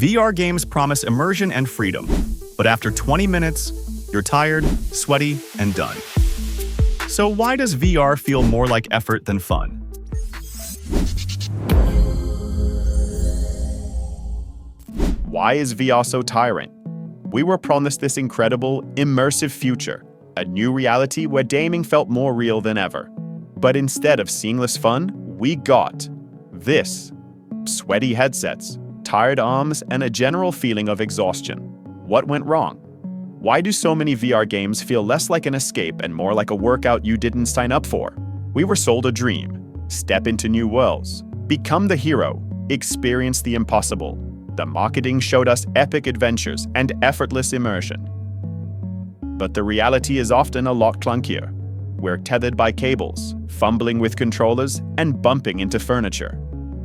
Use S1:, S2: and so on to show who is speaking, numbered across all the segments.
S1: VR games promise immersion and freedom, but after 20 minutes, you're tired, sweaty, and done. So why does VR feel more like effort than fun?
S2: Why is VR so tiring? We were promised this incredible, immersive future, a new reality where gaming felt more real than ever. But instead of seamless fun, we got this: sweaty headsets, tired arms, and a general feeling of exhaustion. What went wrong? Why do so many VR games feel less like an escape and more like a workout you didn't sign up for? We were sold a dream: step into new worlds, become the hero, experience the impossible. The marketing showed us epic adventures and effortless immersion. But the reality is often a lot clunkier. We're tethered by cables, fumbling with controllers, and bumping into furniture.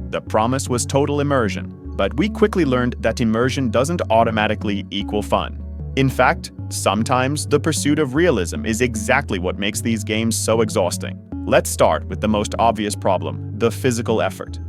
S2: The promise was total immersion, but we quickly learned that immersion doesn't automatically equal fun. In fact, sometimes the pursuit of realism is exactly what makes these games so exhausting. Let's start with the most obvious problem: the physical effort.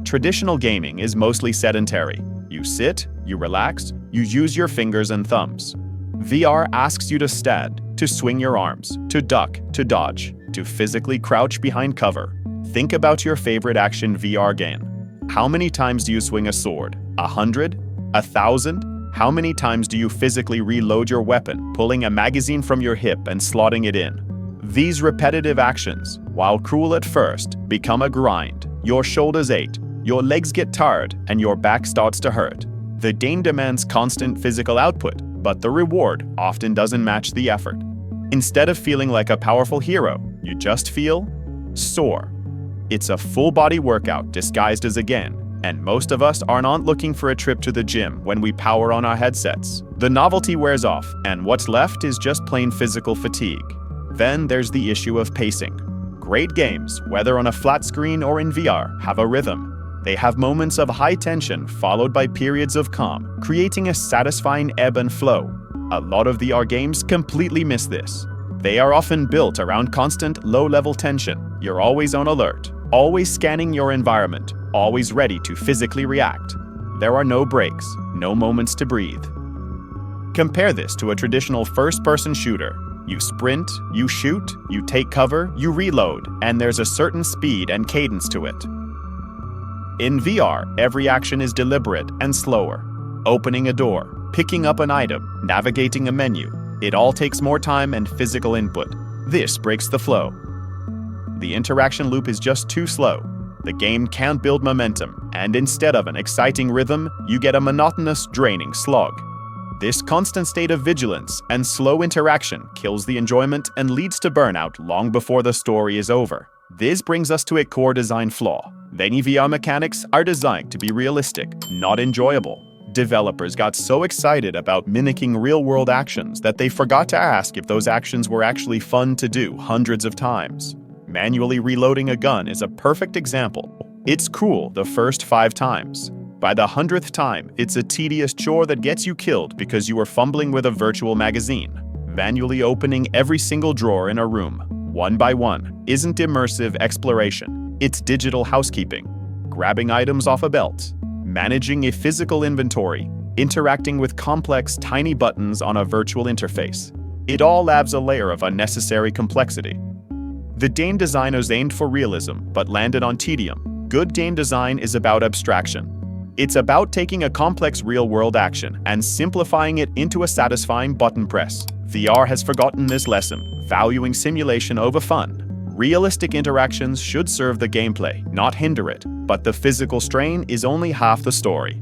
S2: Traditional gaming is mostly sedentary. You sit, you relax, you use your fingers and thumbs. VR asks you to stand, to swing your arms, to duck, to dodge, to physically crouch behind cover. Think about your favorite action VR game. How many times do you swing a sword? 100? 1,000? How many times do you physically reload your weapon, pulling a magazine from your hip and slotting it in? These repetitive actions, while cruel at first, become a grind. Your shoulders ache, your legs get tired, and your back starts to hurt. The game demands constant physical output, but the reward often doesn't match the effort. Instead of feeling like a powerful hero, you just feel sore. It's a full-body workout disguised as a game, and most of us are not looking for a trip to the gym when we power on our headsets. The novelty wears off, and what's left is just plain physical fatigue. Then there's the issue of pacing. Great games, whether on a flat screen or in VR, have a rhythm. They have moments of high tension followed by periods of calm, creating a satisfying ebb and flow. A lot of VR games completely miss this. They are often built around constant low-level tension. You're always on alert, always scanning your environment, always ready to physically react. There are no breaks, no moments to breathe. Compare this to a traditional first-person shooter. You sprint, you shoot, you take cover, you reload, and there's a certain speed and cadence to it. In VR, every action is deliberate and slower. Opening a door, picking up an item, navigating a menu. It all takes more time and physical input. This breaks the flow. The interaction loop is just too slow. The game can't build momentum, and instead of an exciting rhythm, you get a monotonous, draining slog. This constant state of vigilance and slow interaction kills the enjoyment and leads to burnout long before the story is over. This brings us to a core design flaw. Many VR mechanics are designed to be realistic, not enjoyable. Developers got so excited about mimicking real-world actions that they forgot to ask if those actions were actually fun to do hundreds of times. Manually reloading a gun is a perfect example. It's cool the first 5 times. By the 100th time, it's a tedious chore that gets you killed because you were fumbling with a virtual magazine. Manually opening every single drawer in a room, one by one, isn't immersive exploration. It's digital housekeeping. Grabbing items off a belt, managing a physical inventory, interacting with complex, tiny buttons on a virtual interface. It all adds a layer of unnecessary complexity. The game designers aimed for realism, but landed on tedium. Good game design is about abstraction. It's about taking a complex real-world action and simplifying it into a satisfying button press. VR has forgotten this lesson, valuing simulation over fun. Realistic interactions should serve the gameplay, not hinder it, but the physical strain is only half the story.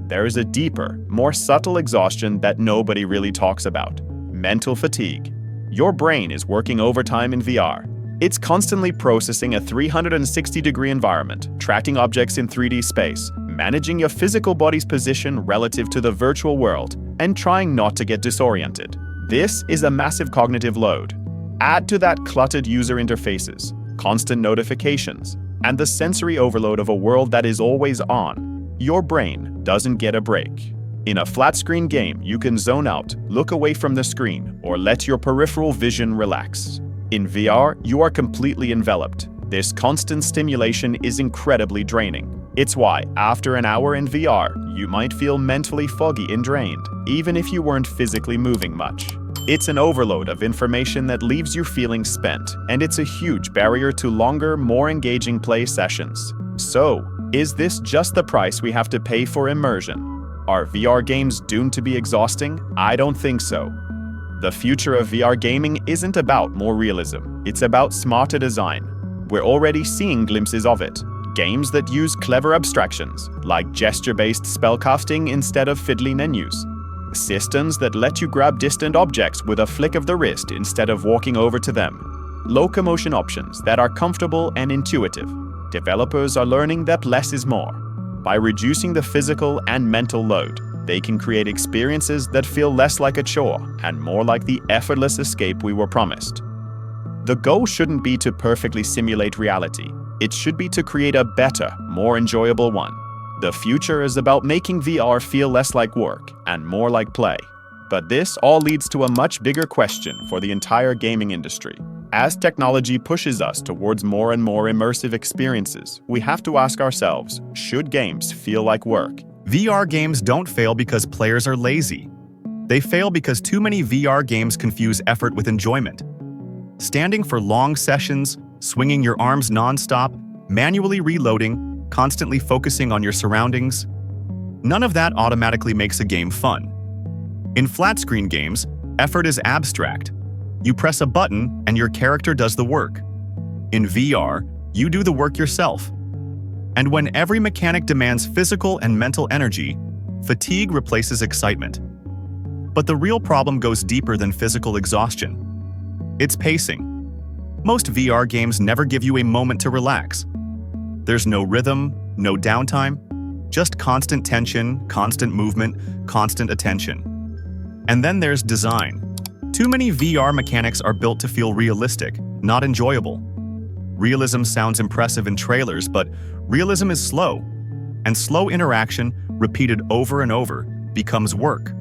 S2: There is a deeper, more subtle exhaustion that nobody really talks about: mental fatigue. Your brain is working overtime in VR. It's constantly processing a 360-degree environment, tracking objects in 3D space, managing your physical body's position relative to the virtual world, and trying not to get disoriented. This is a massive cognitive load. Add to that cluttered user interfaces, constant notifications, and the sensory overload of a world that is always on. Your brain doesn't get a break. In a flat-screen game, you can zone out, look away from the screen, or let your peripheral vision relax. In VR, you are completely enveloped. This constant stimulation is incredibly draining. It's why, after an hour in VR, you might feel mentally foggy and drained, even if you weren't physically moving much. It's an overload of information that leaves you feeling spent, and it's a huge barrier to longer, more engaging play sessions. So, is this just the price we have to pay for immersion? Are VR games doomed to be exhausting? I don't think so. The future of VR gaming isn't about more realism, it's about smarter design. We're already seeing glimpses of it. Games that use clever abstractions, like gesture-based spellcasting instead of fiddly menus. Systems that let you grab distant objects with a flick of the wrist instead of walking over to them. Locomotion options that are comfortable and intuitive. Developers are learning that less is more. By reducing the physical and mental load, they can create experiences that feel less like a chore and more like the effortless escape we were promised. The goal shouldn't be to perfectly simulate reality. It should be to create a better, more enjoyable one. The future is about making VR feel less like work and more like play. But this all leads to a much bigger question for the entire gaming industry. As technology pushes us towards more and more immersive experiences, we have to ask ourselves, should games feel like work?
S1: VR games don't fail because players are lazy. They fail because too many VR games confuse effort with enjoyment. Standing for long sessions, swinging your arms non-stop, manually reloading, constantly focusing on your surroundings. None of that automatically makes a game fun. In flat-screen games, effort is abstract. You press a button and your character does the work. In VR, you do the work yourself. And when every mechanic demands physical and mental energy, fatigue replaces excitement. But the real problem goes deeper than physical exhaustion. It's pacing. Most VR games never give you a moment to relax. There's no rhythm, no downtime, just constant tension, constant movement, constant attention. And then there's design. Too many VR mechanics are built to feel realistic, not enjoyable. Realism sounds impressive in trailers, but realism is slow. And slow interaction, repeated over and over, becomes work.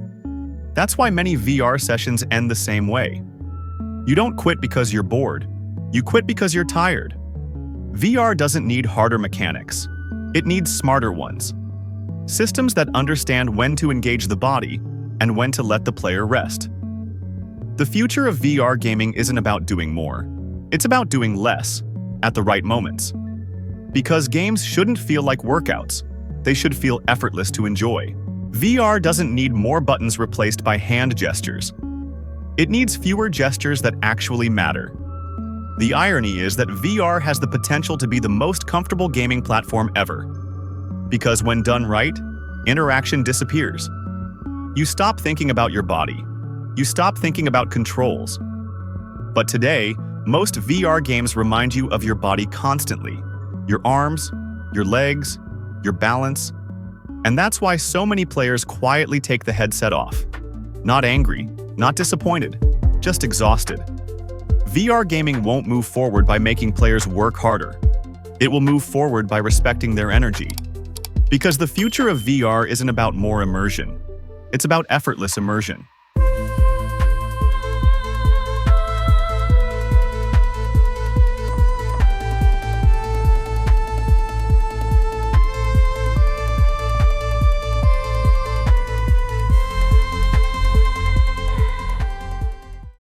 S1: That's why many VR sessions end the same way. You don't quit because you're bored. You quit because you're tired. VR doesn't need harder mechanics. It needs smarter ones. Systems that understand when to engage the body and when to let the player rest. The future of VR gaming isn't about doing more. It's about doing less, at the right moments. Because games shouldn't feel like workouts. They should feel effortless to enjoy. VR doesn't need more buttons replaced by hand gestures. It needs fewer gestures that actually matter. The irony is that VR has the potential to be the most comfortable gaming platform ever. Because when done right, interaction disappears. You stop thinking about your body. You stop thinking about controls. But today, most VR games remind you of your body constantly. Your arms, your legs, your balance. And that's why so many players quietly take the headset off. Not angry, not disappointed, just exhausted. VR gaming won't move forward by making players work harder. It will move forward by respecting their energy. Because the future of VR isn't about more immersion. It's about effortless immersion.